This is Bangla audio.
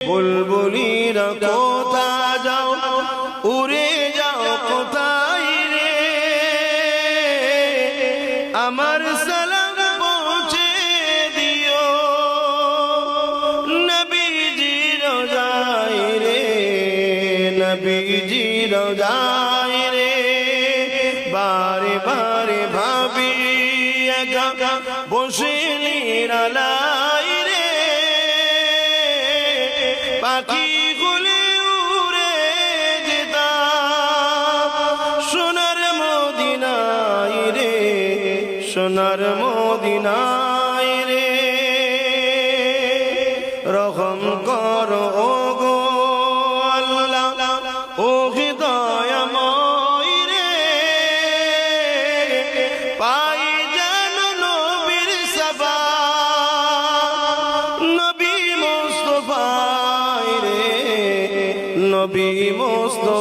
বুলবুলিরা কোথা যাও, উড়ে যাও কোথায় রে, আমার সালাম পৌঁছে দিও নবীজি রোজায় রে, নবীজি রোজায় রে। বারে বারে ভাবি একা বসে নিরালাই রে, পাখি গুলি উড়ে যেতাম সোনার মদিনায় রে, সোনার মদিনায় রে। রহম করো গো আল্লাহ, ও দয়াময় রে, পাই যেন নবীর সাবা, নবী মুস্তাফা রে, নবী মুস্তাফা।